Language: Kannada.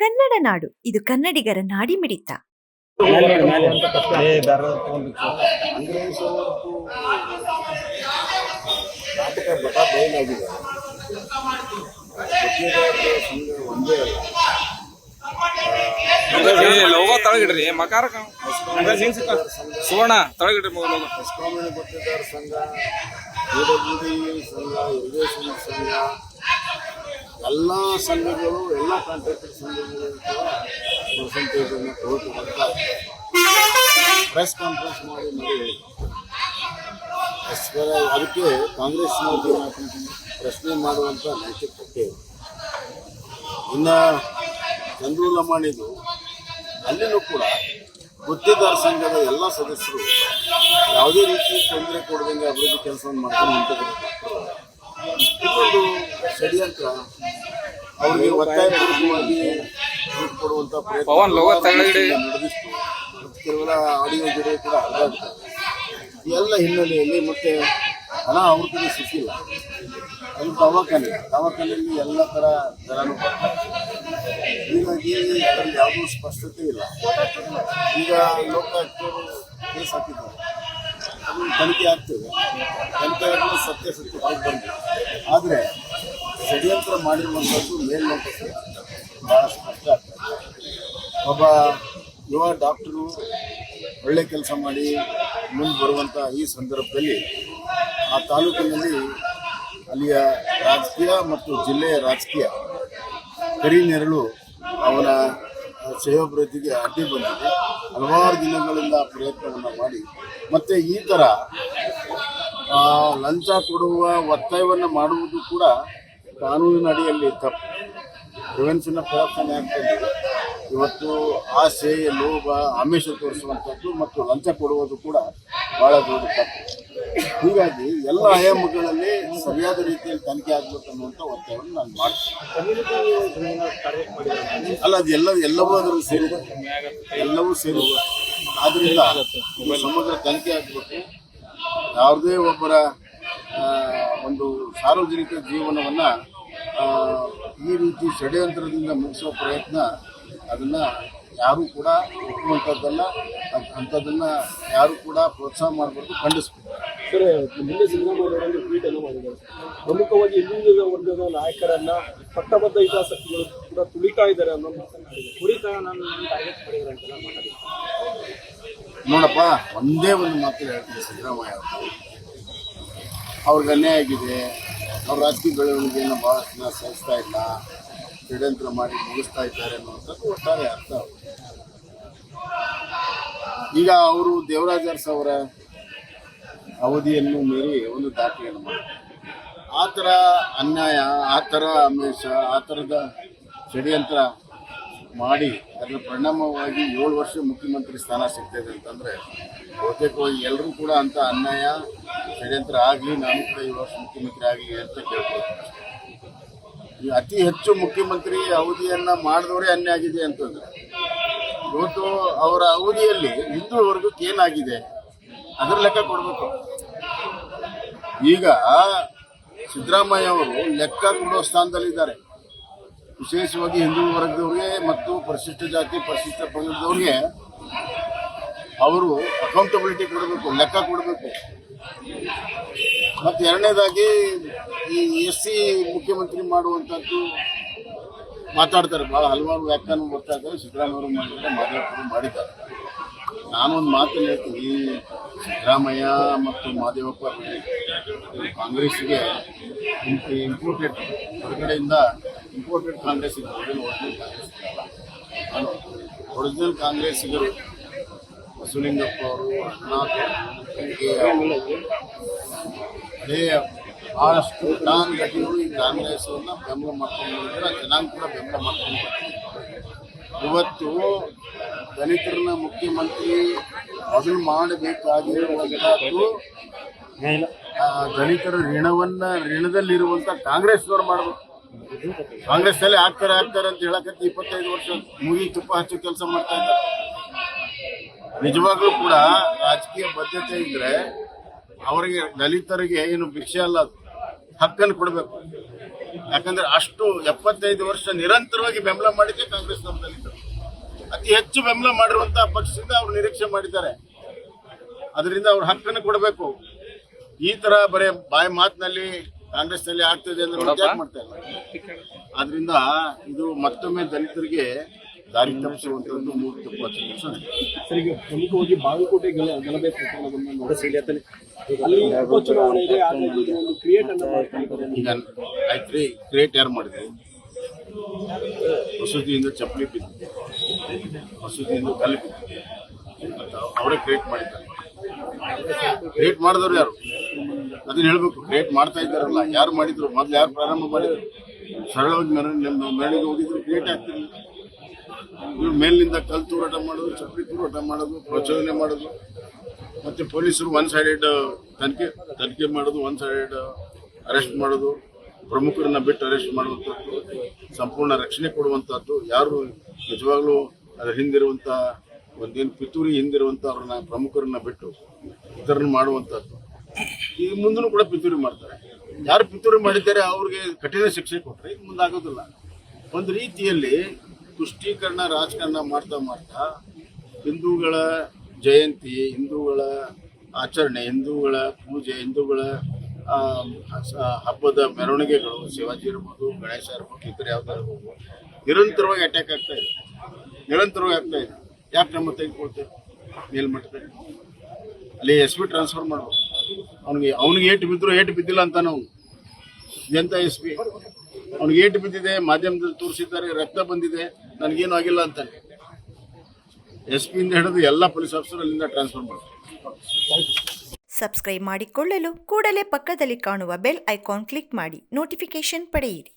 ಕನ್ನಡ ನಾಡು, ಇದು ಕನ್ನಡಿಗರ ನಾಡಿಮಿಡಿತ. ಕಾಂಗ್ರೆಸ್ ಅವರದ್ದು ನಾಟಕ ಬಹಳ ಬಯಲಾಗಿದೆ. ಸಂಘ ಒಂದೇ ಲೋಗೋ ತಳಗಿಡ್ರಿ ಮಕಾರ ಸುವರ್ಣ ತಳಗಿಡ್ರಿ ಎಸ್ಕಾಮಿನ ಗುತ್ತಿಗೆದಾರ ಸಂಘ, ಎಡಬಿಡಿ ಸಂಘ, ಇರಿಗೇಷನ್ ಸಂಘ, ಎಲ್ಲ ಸಂಘಗಳು, ಎಲ್ಲ ಕಾಂಟ್ರಾಕ್ಟರ್ ಸಂಘಗಳು ಪರ್ಸೆಂಟೇಜನ್ನು ತಗೊಳ್ತು ಬರ್ತಾರೆ. ಪ್ರೆಸ್ ಕಾನ್ಫರೆನ್ಸ್ ಮಾಡಿ ಅದಕ್ಕೆ ಕಾಂಗ್ರೆಸ್ನವ್ರಿಗೆ ಪ್ರಶ್ನೆ ಮಾಡುವಂಥ ನೈತಿಕತೆ. ಇನ್ನು ಚಂದ್ರು ಲಮಾಣಿದು ಅಲ್ಲಿನೂ ಕೂಡ ಗುತ್ತಿಗೆದಾರ ಸಂಘದ ಎಲ್ಲ ಸದಸ್ಯರು ಯಾವುದೇ ರೀತಿ ತೊಂದರೆ ಕೊಡದಂಗೆ ಅಭಿವೃದ್ಧಿ ಕೆಲಸವನ್ನು ಮಾಡ್ಕೊಂಡು ನಿಂತಿದ್ದಾರೆ. ಇದೊಂದು ಷಡ್ಯಂತ್ರ. ಅವರಿಗೆ ಒತ್ತಾಯಪೂರ್ವಕವಾಗಿ ಕೊಡುವಂಥ ಪ್ರಯತ್ನ ನಡೆದಿತ್ತು. ಕೆಲವೆಲ್ಲ ಆಡಿಯೋ ಗಿಡ ಕೂಡ ಹರಿದಾಡ್ತಾರೆ. ಎಲ್ಲ ಹಿನ್ನೆಲೆಯಲ್ಲಿ ಮತ್ತೆ ಹಣ ಅವ್ರ ಕಡೆ ಸಿಕ್ಕಿಲ್ಲ. ಅದು ದವಾಖಾನೆಯಲ್ಲಿ ಎಲ್ಲ ಥರ ದರನೂ ಬರ್ತಾರೆ. ಹೀಗಾಗಿ ಅದರಲ್ಲಿ ಯಾವುದೂ ಸ್ಪಷ್ಟತೆ ಇಲ್ಲ. ಈಗ ಲೋಕಾಯುಕ್ತರು ಕೇಸ್ ಹಾಕಿದ್ದಾರೆ, ಅದು ತನಿಖೆ ಆಗ್ತದೆ. ತನಿಖೆ ಆಗಲು ಸತ್ಯಾಸತ್ಯ ಹೊರಗೆ ಬಂದಿದೆ. ಆದರೆ ಷಡ್ಯಂತ್ರ ಮಾಡಿರುವಂಥದ್ದು ಮೇಲ್ನೋಟಕ್ಕೆ ಭಾಳ ಸ್ಪಷ್ಟ ಆಗ್ತದೆ. ಒಬ್ಬ ಯುವ ಡಾಕ್ಟರು ಒಳ್ಳೆ ಕೆಲಸ ಮಾಡಿ ಮುಂದೆ ಬರುವಂಥ ಈ ಸಂದರ್ಭದಲ್ಲಿ ಆ ತಾಲೂಕಿನಲ್ಲಿ ಅಲ್ಲಿಯ ರಾಜಕೀಯ ಮತ್ತು ಜಿಲ್ಲೆಯ ರಾಜಕೀಯ ಕರಿನೆರಳು ಅವನ ಶ್ರೇಯೋಭಿವೃದ್ಧಿಗೆ ಅಡ್ಡಿ ಬಂದಿದೆ. ಹಲವಾರು ದಿನಗಳಿಂದ ಪ್ರಯತ್ನವನ್ನು ಮಾಡಿ ಮತ್ತೆ ಈ ಥರ ಲಂಚ ಕೊಡುವ ಒತ್ತಾಯವನ್ನು ಮಾಡುವುದು ಕೂಡ ಕಾನೂನಿನ ಅಡಿಯಲ್ಲಿ ತಪ್ಪು. ಪ್ರಿವೆನ್ಷನ್ ಆಫ್ ಕರಪ್ಷನ್ ಆ್ಯಕ್ಟ್ ಇವತ್ತು ಆಸೆ, ಲೋಭ, ಆಮಿಷ ತೋರಿಸುವಂಥದ್ದು ಮತ್ತು ಲಂಚ ಕೊಡುವುದು ಕೂಡ ಭಾಳ ದೊಡ್ಡ ತಪ್ಪು. ಹೀಗಾಗಿ ಎಲ್ಲ ಆಯಾಮಗಳಲ್ಲಿ ಸರಿಯಾದ ರೀತಿಯಲ್ಲಿ ತನಿಖೆ ಆಗಬೇಕು ಅನ್ನುವಂಥ ಒತ್ತಾಯವನ್ನು ನಾನು ಮಾಡ್ತೀನಿ. ಅಲ್ಲ, ಅದು ಎಲ್ಲವೂ ಅದರಲ್ಲಿ ಸೇರಿದೆ, ಎಲ್ಲವೂ ಸೇರಿದೆ. ಆದ್ದರಿಂದ ಸಮಗ್ರ ತನಿಖೆ ಆಗಬೇಕು. ಯಾವುದೇ ಒಬ್ಬರ ಒಂದು ಸಾರ್ವಜನಿಕ ಜೀವನವನ್ನು ಈ ರೀತಿ ಷಡ್ಯಂತ್ರದಿಂದ ಮುಗಿಸುವ ಪ್ರಯತ್ನ ಅದನ್ನು ಯಾರೂ ಕೂಡ ಒಪ್ಪುವಂಥದ್ದಲ್ಲ. ಅಂಥದ್ದನ್ನು ಯಾರೂ ಕೂಡ ಪ್ರೋತ್ಸಾಹ ಮಾಡಬಾರ್ದು, ಖಂಡಿಸ್ಬೇಕು. ಸರ್, ಮುಂದೆ ಸಿದ್ದರಾಮಯ್ಯ ಟ್ವೀಟ್ ಅನ್ನು ಮಾಡಿದ್ದಾರೆ. ಪ್ರಮುಖವಾಗಿ ಹಿಂದುಳಿದ ವರ್ಗದ ನಾಯಕರನ್ನ ಪಟ್ಟಬದ್ಧ ಹಿತಾಸಕ್ತಿಗಳು ಕೂಡ ತುಳಿತಾ ಇದ್ದಾರೆ ಅನ್ನೋ ನೋಡಪ್ಪ, ಒಂದೇ ಒಂದು ಮಾತು ಹೇಳ್ತೀನಿ. ಸಿದ್ದರಾಮಯ್ಯ ಅವರು ಅವ್ರಿಗೆ ಅನ್ಯಾಯ ಆಗಿದೆ. ಅವ್ರ ರಾಜಕೀಯ ಬೆಳವಣಿಗೆಯನ್ನು ಭಾಳಷ್ಟು ಜನ ಸಹಿಸ್ತಾ ಇಲ್ಲ, ಷಡ್ಯಂತ್ರ ಮಾಡಿ ಮುಗಿಸ್ತಾ ಇದ್ದಾರೆ ಅನ್ನುವಂಥದ್ದು ಒಟ್ಟಾರೆ ಅರ್ಥ. ಈಗ ಅವರು ದೇವರಾಜ್ ಅರಸು ಅವರ ಅವಧಿಯನ್ನು ಮೀರಿ ಒಂದು ದಾಖಲೆಯನ್ನು ಮಾಡ್ತಾರೆ. ಆ ಥರ ಅನ್ಯಾಯ, ಆ ಥರ ಆಮಿಷ, ಆ ಥರದ ಷಡ್ಯಂತ್ರ ಮಾಡಿ ಅದರ ಪರಿಣಾಮವಾಗಿ 7 ವರ್ಷ ಮುಖ್ಯಮಂತ್ರಿ ಸ್ಥಾನ ಸಿಗ್ತದೆ ಅಂತಂದರೆ ಬಹುತೇಕವಾಗಿ ಎಲ್ಲರೂ ಕೂಡ ಅಂಥ ಅನ್ಯಾಯ, ಷಡ್ಯಂತ್ರ ಆಗಲಿ, ನಾನು ಕೂಡ 7 ವರ್ಷ ಮುಖ್ಯಮಂತ್ರಿ ಆಗಲಿ ಅಂತ ಕೇಳ್ಕೊಳ್ತೀನಿ. ಈ ಅತಿ ಹೆಚ್ಚು ಮುಖ್ಯಮಂತ್ರಿ ಅವಧಿಯನ್ನು ಮಾಡಿದವರೇ ಅನ್ಯಾಯ ಆಗಿದೆ ಅಂತಂದರೆ ಇವತ್ತು ಅವರ ಅವಧಿಯಲ್ಲಿ ಹಿಂದೂ ವರ್ಗಕ್ಕೆ ಏನಾಗಿದೆ ಅದರ ಲೆಕ್ಕ ಕೊಡಬೇಕು. ಈಗ ಸಿದ್ದರಾಮಯ್ಯ ಅವರು ಲೆಕ್ಕ ಕೊಡೋ ಸ್ಥಾನದಲ್ಲಿದ್ದಾರೆ. ವಿಶೇಷವಾಗಿ ಹಿಂದೂ ವರ್ಗದವ್ರಿಗೆ ಮತ್ತು ಪರಿಶಿಷ್ಟ ಜಾತಿ, ಪರಿಶಿಷ್ಟ ಪಂಗಡದವ್ರಿಗೆ ಅವರು ಅಕೌಂಟಬಿಲಿಟಿ ಕೊಡಬೇಕು, ಲೆಕ್ಕ ಕೊಡಬೇಕು. ಮತ್ತು ಎರಡನೇದಾಗಿ ಈ SC ಮುಖ್ಯಮಂತ್ರಿ ಮಾಡುವಂಥದ್ದು ಮಾತಾಡ್ತಾರೆ. ಭಾಳ ಹಲವಾರು ವ್ಯಾಖ್ಯಾನ ಬರ್ತಾ ಇದ್ದಾರೆ. ಸಿದ್ದರಾಮಯ್ಯವರು ಮಾಡಿದ್ದಾರೆ, ಮಾದೇವಪ್ಪರು ಮಾಡಿದ್ದಾರೆ. ನಾನೊಂದು ಮಾತನ್ನು ಹೇಳ್ತೀನಿ, ಸಿದ್ದರಾಮಯ್ಯ ಮತ್ತು ಮಾದೇವಪ್ಪ ಕಾಂಗ್ರೆಸ್ಸಿಗೆ ಇಂಪೋರ್ಟೆಡ್, ಹೊರಗಡೆಯಿಂದ ಇಂಪೋರ್ಟೆಡ್ ಕಾಂಗ್ರೆಸ್ಸಿಗರು, ಒರಿಜಿನಲ್ ಕಾಂಗ್ರೆಸ್ಸಿಗರು ಬಸವಲಿಂಗಪ್ಪ ಅವರು, ಅದೇ ಭಾಳಷ್ಟು ಜನಾಂಗಗಳು ಈ ಕಾಂಗ್ರೆಸ್ಸನ್ನು ಬೆಂಬಲ ಮಾಡ್ಕೊಂಡು ಬಂದಿದ್ದಾರೆ. ಜನಾಂಗ ಕೂಡ ಬೆಂಬಲ ಮಾಡ್ಕೊಂಡು ಇವತ್ತು ದಲಿತರನ್ನ ಮುಖ್ಯಮಂತ್ರಿ ಮೊದಲು ಮಾಡಬೇಕಾಗಿರುವಂಥದ್ದು ದಲಿತರ ಋಣದಲ್ಲಿರುವಂಥ ಕಾಂಗ್ರೆಸ್ನವ್ರು ಮಾಡಬೇಕು. ಕಾಂಗ್ರೆಸ್ನಲ್ಲಿ ಆಗ್ತಾರೆ ಅಂತ ಹೇಳಕತ್ತಿ 25 ವರ್ಷ ಮುಗಿ ತುಪ್ಪ ಹಚ್ಚೋ ಕೆಲಸ ಮಾಡ್ತಾ ಇದ್ದಾರೆ. ನಿಜವಾಗ್ಲೂ ಕೂಡ ರಾಜಕೀಯ ಬದ್ಧತೆ ಇದ್ರೆ ಅವರಿಗೆ, ದಲಿತರಿಗೆ ಏನು ಭಿಕ್ಷೆ ಅಲ್ಲ, ಅದು ಹಕ್ಕನ್ನು ಕೊಡಬೇಕು. ಯಾಕಂದ್ರೆ ಅಷ್ಟು 75 ವರ್ಷ ನಿರಂತರವಾಗಿ ಬೆಂಬಲ ಮಾಡಿದ್ದೆ ಕಾಂಗ್ರೆಸ್ ದಲಿತರು. ಅತಿ ಹೆಚ್ಚು ಬೆಂಬಲ ಮಾಡಿರುವಂತಹ ಪಕ್ಷದಿಂದ ಅವ್ರು ನಿರೀಕ್ಷೆ ಮಾಡಿದ್ದಾರೆ. ಅದರಿಂದ ಅವ್ರ ಹಕ್ಕನ್ನು ಕೊಡಬೇಕು. ಈ ತರ ಬರೇ ಬಾಯಿ ಮಾತಿನಲ್ಲಿ ಕಾಂಗ್ರೆಸ್ನಲ್ಲಿ ಆಗ್ತದೆ ಅಂದ್ರೆ ಯಾಕೆ ಮಾಡ್ತಾ ಇಲ್ಲ? ಆದ್ರಿಂದ ಇದು ಮತ್ತೊಮ್ಮೆ ದಲಿತರಿಗೆ ದಾರಿ ತಪ್ಪಿಸುವಂತದ್ದು ಮೂರು ತಪ್ಪು. ಸರ್, ಈಗ ಪ್ರಮುಖವಾಗಿ ಬಾಗಲಕೋಟೆ ಗಲಭೆ ಪ್ರಕರಣವನ್ನು ನೋಡಿ, ಅಲ್ಲಿ ಉಪಚುನಾವಣೆ ಇದೆ, ಹಾಗಾಗಿ ಇದು ಒಂದು ಕ್ರಿಯೇಟ್ ಅನ್ನ ಮಾಡ್ತಾ ಇದ್ದಾರೆ. ಈಗ ಆಯ್ತ್ರಿ, ಕ್ರಿಯೇಟ್ ಯಾರು ಮಾಡಿದ್ರು? ಮಸೂದಿಯಿಂದ ಚಪ್ಪಲಿ ಬಿದ್ದಿದೆ, ಮಸೂದಿಯಿಂದ ಕಲ್ಲು ಬಿದ್ದಿದೆ, ಅವರೇ ಕ್ರಿಯೇಟ್ ಮಾಡಿದ್ದಾರೆ. ಕ್ರಿಯೇಟ್ ಮಾಡಿದವ್ರು ಯಾರು ಅದನ್ನ ಹೇಳ್ಬೇಕು. ಕ್ರಿಯೇಟ್ ಮಾಡ್ತಾ ಇದ್ದಾರಲ್ಲ, ಯಾರು ಮಾಡಿದ್ರು? ಮೊದ್ಲು ಯಾರು ಪ್ರಾರಂಭ ಮಾಡಿದ್ರು? ಸರಳವಾಗಿ ಮೆರಳಿಗೆ ಹೋಗಿದ್ರು, ಕ್ರಿಯೇಟ್ ಆಗ್ತಿರ್ಲಿಲ್ಲ. ಇವ್ರು ಮೇಲಿನಿಂದ ಕಲ್ ತೂರಾಟ ಮಾಡೋದು, ಚಪ್ಪಲಿ ತೂರಾಟ ಮಾಡೋದು, ಪ್ರಚೋದನೆ ಮಾಡೋದು, ಮತ್ತೆ ಪೊಲೀಸರು ಒನ್ ಸೈಡೆಡ್ ತನಿಖೆ ಮಾಡೋದು, ಒನ್ ಸೈಡೆಡ್ ಅರೆಸ್ಟ್ ಮಾಡೋದು, ಪ್ರಮುಖರನ್ನ ಬಿಟ್ಟು ಅರೆಸ್ಟ್ ಮಾಡುವಂಥದ್ದು, ಸಂಪೂರ್ಣ ರಕ್ಷಣೆ ಕೊಡುವಂಥದ್ದು. ಯಾರು ನಿಜವಾಗ್ಲೂ ಅದರ ಹಿಂದಿರುವಂಥ ಒಂದೇನು ಪಿತೂರಿ ಹಿಂದಿರುವಂಥ ಅವ್ರನ್ನ ಪ್ರಮುಖರನ್ನ ಬಿಟ್ಟು ಇತರನ್ನ ಮಾಡುವಂಥದ್ದು. ಈ ಮುಂದೂ ಕೂಡ ಪಿತೂರಿ ಮಾಡ್ತಾರೆ. ಯಾರು ಪಿತೂರಿ ಮಾಡಿದ್ದಾರೆ ಅವ್ರಿಗೆ ಕಠಿಣ ಶಿಕ್ಷೆ ಕೊಟ್ಟರೆ ಇದು ಮುಂದಾಗೋದಿಲ್ಲ. ಒಂದು ರೀತಿಯಲ್ಲಿ ತುಷ್ಟೀಕರಣ ರಾಜಕಾರಣ ಮಾಡ್ತಾ ಮಾಡ್ತಾ ಹಿಂದೂಗಳ ಜಯಂತಿ, ಹಿಂದೂಗಳ ಆಚರಣೆ, ಹಿಂದೂಗಳ ಪೂಜೆ, ಹಿಂದೂಗಳ ಹಬ್ಬದ ಮೆರವಣಿಗೆಗಳು, ಶಿವಾಜಿ ಇರ್ಬೋದು, ಗಣೇಶ ಇರ್ಬೋದು, ಈ ಥರ ಯಾವ್ದಾರು ನಿರಂತರವಾಗಿ ಅಟ್ಯಾಕ್ ಆಗ್ತಾ ಇದೆ, ನಿರಂತರವಾಗಿ ಆಗ್ತಾ ಇದೆ. ಯಾಕೆ ನಮ್ಮ ತೆಗೆದುಕೊಳ್ತೇವೆ ಮೇಲ್ಮಟ್ಟದಲ್ಲಿ? ಅಲ್ಲಿ SP ಟ್ರಾನ್ಸ್ಫರ್ ಮಾಡ್ಬೋದು. ಅವ್ನಿಗೆ ಏಟು ಬಿದ್ದರೂ ಏಟು ಬಿದ್ದಿಲ್ಲ ಅಂತ ನಾವು ಎಂತ SP ಅವ್ನಿಗೆ ಏಟು ಬಿದ್ದಿದೆ, ಮಾಧ್ಯಮದಲ್ಲಿ ತೋರಿಸಿದ್ದಾರೆ, ರಕ್ತ ಬಂದಿದೆ, ನನಗೇನು ಆಗಿಲ್ಲ ಅಂತಾನೆ. SP ಇಂದ ಹಿಡಿದು ಎಲ್ಲ ಪೊಲೀಸ್ ಆಫೀಸರ್ ಅಲ್ಲಿಂದ ಟ್ರಾನ್ಸ್ಫರ್ ಮಾಡ್ತಾರೆ. ಸಬ್ಸ್ಕ್ರೈಬ್ ಮಾಡಿಕೊಳ್ಳಲು ಕೂಡಲೇ ಪಕ್ಕದಲ್ಲಿ ಕಾಣುವ ಬೆಲ್ ಐಕಾನ್ ಕ್ಲಿಕ್ ಮಾಡಿ ನೋಟಿಫಿಕೇಶನ್ ಪಡೆಯಿರಿ.